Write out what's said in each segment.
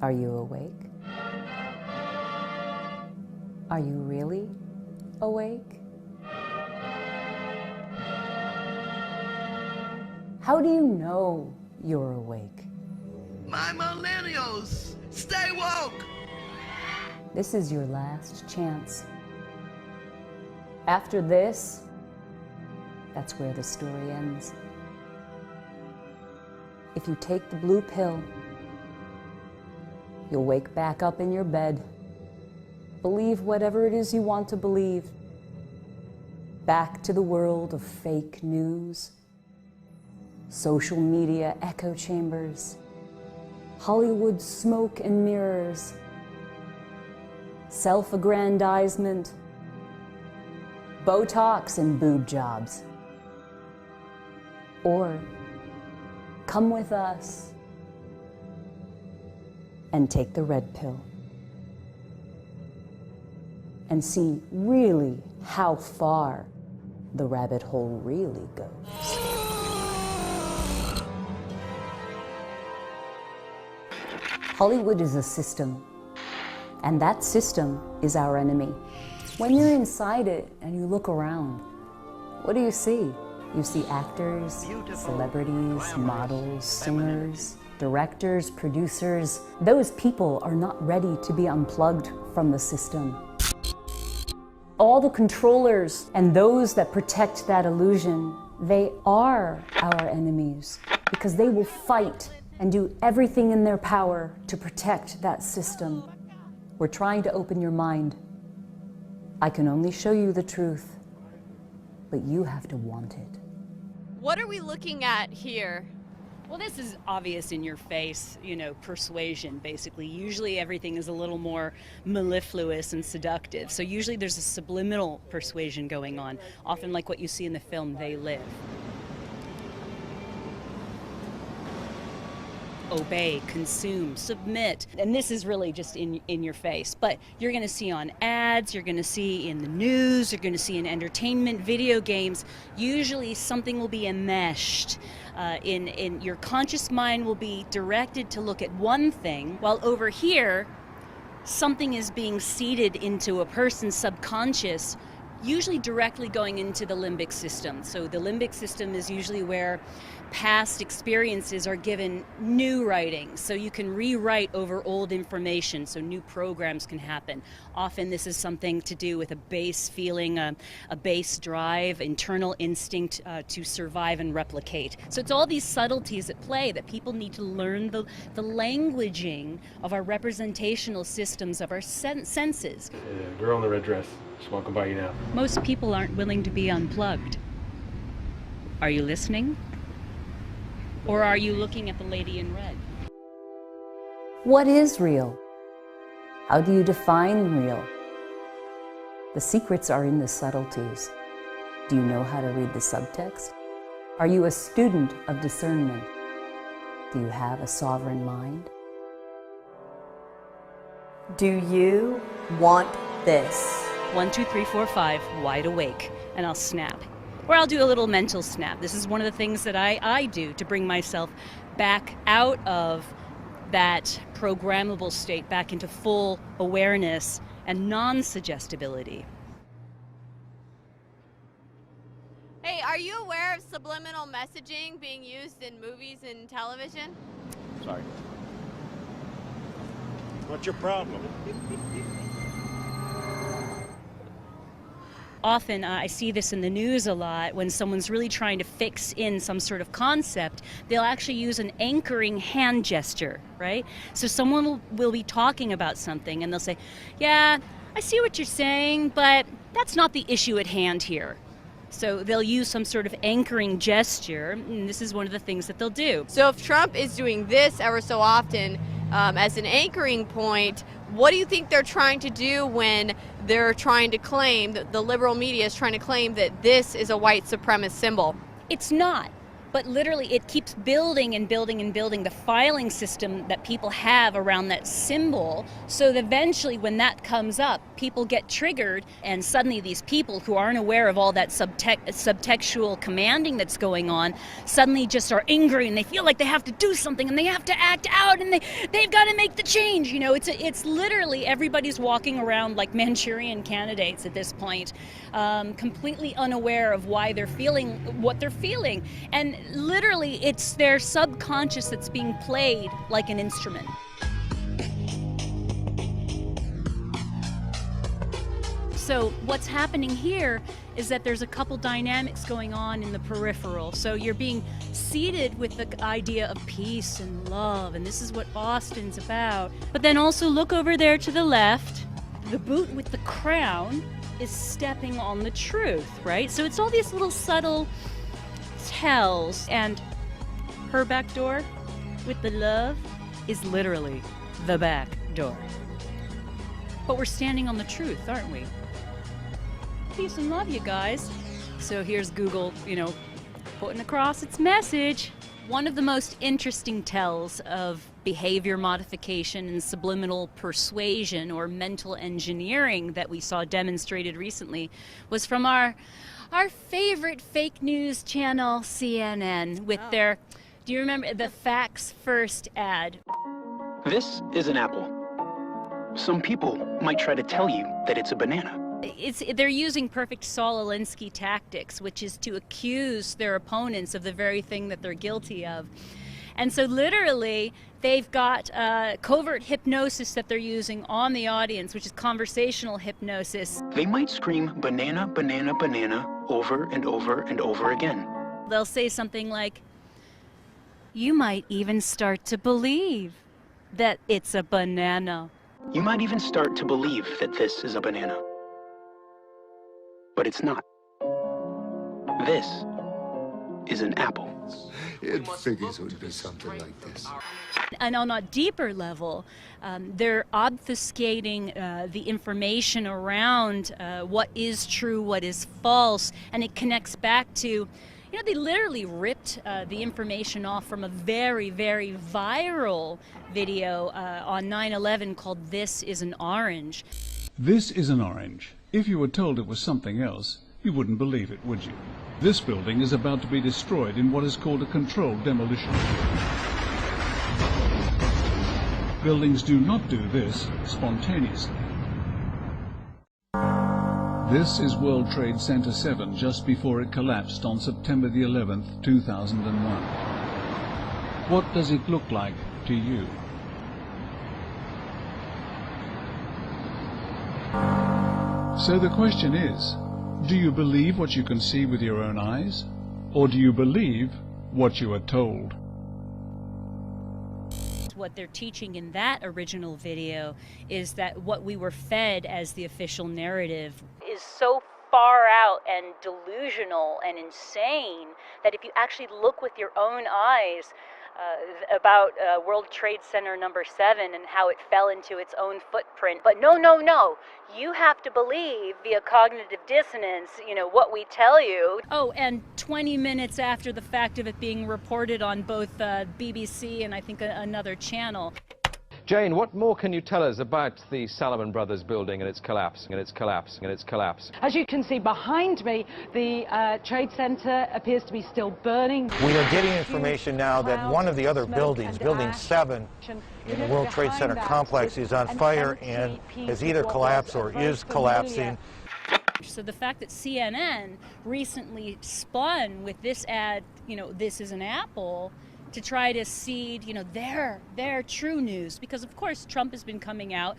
Are you awake? Are you really awake? How do you know you're awake? My millennials, stay woke! This is your last chance. After this, that's where the story ends. If you take the blue pill, you'll wake back up in your bed, believe whatever it is you want to believe, back to the world of fake news, social media echo chambers, Hollywood smoke and mirrors, self-aggrandizement, Botox and boob jobs. Or come with us and take the red pill and see really how far the rabbit hole really goes. Hollywood is a system, and that system is our enemy. When you're inside it and you look around, what do you see? You see actors, celebrities, models, singers, directors, producers. Those people are not ready to be unplugged from the system. All the controllers and those that protect that illusion, they are our enemies because they will fight and do everything in their power to protect that system. We're trying to open your mind. I can only show you the truth, but you have to want it. What are we looking at here? Well, this is obvious in your face, persuasion, basically. Usually everything is a little more mellifluous and seductive. So usually there's a subliminal persuasion going on, often like what you see in the film They Live. Obey, consume, submit. And this is really just in your face. But you're going to see on ads, you're going to see in the news, you're going to see in entertainment, video games. Usually something will be enmeshed. In your conscious mind will be directed to look at one thing, while over here, something is being seeded into a person's subconscious, usually directly going into the limbic system. So the limbic system is usually where past experiences are given new writing, so you can rewrite over old information, so new programs can happen. Often this is something to do with a base feeling, a base drive, internal instinct to survive and replicate. So it's all these subtleties at play that people need to learn the languaging of our representational systems, of our senses. Girl in the red dress, just walking by you now. Most people aren't willing to be unplugged. Are you listening? Or are you looking at the lady in red? What is real? How do you define real? The secrets are in the subtleties. Do you know how to read the subtext? Are you a student of discernment? Do you have a sovereign mind? Do you want this? 1, 2, 3, 4, 5, wide awake, and I'll snap. Or I'll do a little mental snap. This is one of the things that I do to bring myself back out of that programmable state, back into full awareness and non-suggestibility. Hey, are you aware of subliminal messaging being used in movies and television? Sorry. What's your problem? Often I see this in the news a lot when someone's really trying to fix in some sort of concept, they'll actually use an anchoring hand gesture, right? So someone will be talking about something and they'll say, yeah, I see what you're saying, but that's not the issue at hand here. So they'll use some sort of anchoring gesture, and this is one of the things that they'll do. So if Trump is doing this ever so often as an anchoring point, what do you think they're trying to do when they're trying to claim, that the liberal media is trying to claim that this is a white supremacist symbol? It's not. But literally it keeps building and building and building the filing system that people have around that symbol, so that eventually when that comes up, people get triggered, and suddenly these people who aren't aware of all that subtextual commanding that's going on suddenly just are angry, and they feel like they have to do something and they have to act out, and they've got to make the change. You know, it's literally everybody's walking around like Manchurian candidates at this point, completely unaware of why they're feeling what they're feeling. And literally, it's their subconscious that's being played like an instrument. So what's happening here is that there's a couple dynamics going on in the peripheral. So you're being seated with the idea of peace and love, and this is what Austin's about. But then also look over there to the left. The boot with the crown is stepping on the truth, right? So it's all these little subtle tells, and her back door with the love is literally the back door. But we're standing on the truth, aren't we? Peace and love, you guys. So here's Google, putting across its message. One of the most interesting tells of behavior modification and subliminal persuasion or mental engineering that we saw demonstrated recently was from our favorite fake news channel, CNN, with their, do you remember the facts first ad? This is an apple. Some people might try to tell you that it's a banana. They're using perfect Saul Alinsky tactics, which is to accuse their opponents of the very thing that they're guilty of. And so literally, they've got covert hypnosis that they're using on the audience, which is conversational hypnosis. They might scream banana, banana, banana over and over and over again. They'll say something like, you might even start to believe that it's a banana. You might even start to believe that this is a banana. But it's not. This is an apple. It figures it would be something like this. And on a deeper level, they're obfuscating the information around what is true, what is false, and it connects back to, they literally ripped the information off from a very, very viral video on 9/11 called This is an Orange. This is an orange. If you were told it was something else, you wouldn't believe it, would you? This building is about to be destroyed in what is called a controlled demolition. Buildings do not do this spontaneously. This is World Trade Center 7 just before it collapsed on September the 11th, 2001. What does it look like to you? So the question is, do you believe what you can see with your own eyes, or do you believe what you are told? What they're teaching in that original video is that what we were fed as the official narrative is so far out and delusional and insane that if you actually look with your own eyes about World Trade Center number 7 and how it fell into its own footprint. But no, you have to believe via cognitive dissonance, what we tell you. Oh, and 20 minutes after the fact of it being reported on both BBC and I think another channel. Jane, what more can you tell us about the Salomon Brothers building and its collapse, As you can see behind me, the Trade Center appears to be still burning. We are getting information now that one of the other buildings, Building 7, in the World Trade Center complex is on fire and has either collapsed or is collapsing. So the fact that CNN recently spun with this ad, this is an apple, to try to seed, their true news, because of course Trump has been coming out,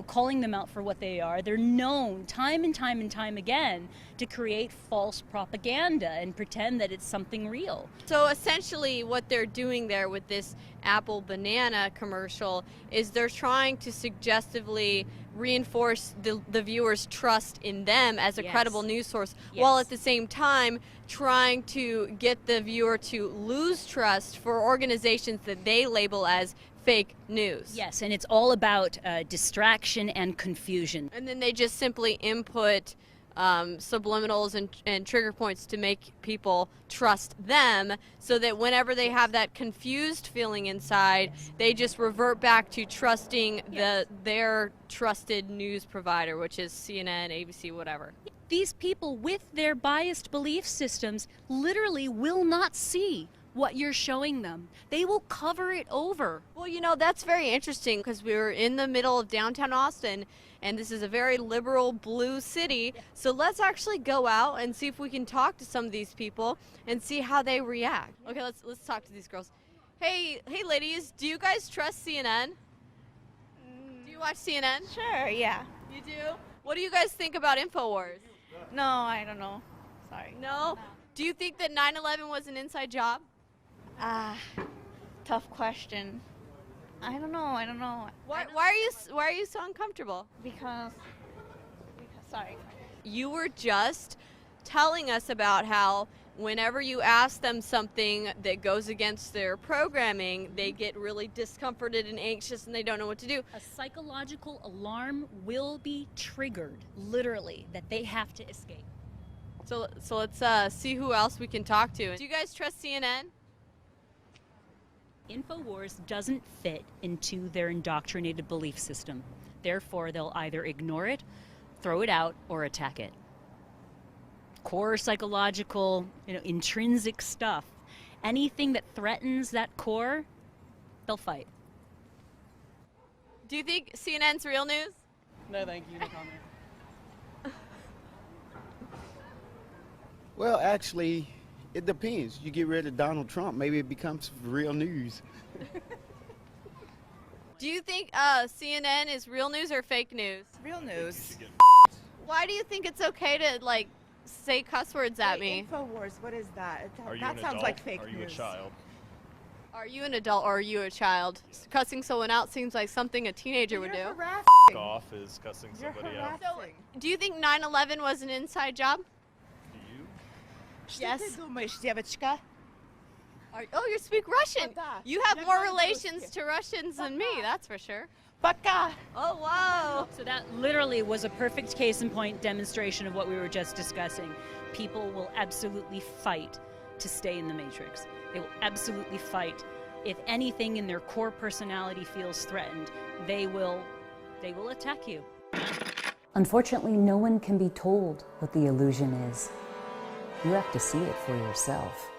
calling them out for what they are. They're known time and time and time again to create false propaganda and pretend that it's something real. So essentially what they're doing there with this Apple banana commercial is they're trying to suggestively reinforce the viewer's trust in them as a credible news source, while at the same time trying to get the viewer to lose trust for organizations that they label as fake news. Yes, and it's all about distraction and confusion. And then they just simply input subliminals and trigger points to make people trust them, so that whenever they have that confused feeling inside, they just revert back to trusting their trusted news provider, which is CNN, ABC, whatever. These people with their biased belief systems literally will not see what you're showing them. They will cover it over. Well, you know, that's very interesting, because we were in the middle of downtown Austin, and this is a very liberal blue city. So let's actually go out and see if we can talk to some of these people and see how they react. Okay, let's talk to these girls. Hey ladies, do you guys trust CNN? Do you watch CNN? Sure, yeah. You do? What do you guys think about InfoWars? No, I don't know. Sorry. No? Do you think that 9/11 was an inside job? Tough question. I don't know. Why are you so uncomfortable? Because sorry. You were just telling us about how whenever you ask them something that goes against their programming, they get really discomforted and anxious and they don't know what to do. A psychological alarm will be triggered, literally, that they have to escape. So let's see who else we can talk to. Do you guys trust CNN? InfoWars doesn't fit into their indoctrinated belief system. Therefore, they'll either ignore it, throw it out, or attack it. Core psychological, intrinsic stuff. Anything that threatens that core, they'll fight. Do you think CNN's real news? No, thank you. No comment. Well, actually, it depends. You get rid of Donald Trump, maybe it becomes real news. Do you think CNN is real news or fake news? Real news. Why do you think it's okay to say cuss words at me? InfoWars, what is that? Are you that an sounds adult? like fake Are you news. a child? Are you an adult or are you a child? Cussing someone out seems like something a teenager would do. Off is cussing somebody out. So, do you think 9/11 was an inside job? Yes. Oh, you speak Russian. You have more relations to Russians than me, that's for sure. Baka. Oh, wow. So that literally was a perfect case in point demonstration of what we were just discussing. People will absolutely fight to stay in the matrix. They will absolutely fight. If anything in their core personality feels threatened, they will attack you. Unfortunately, no one can be told what the illusion is. You have to see it for yourself.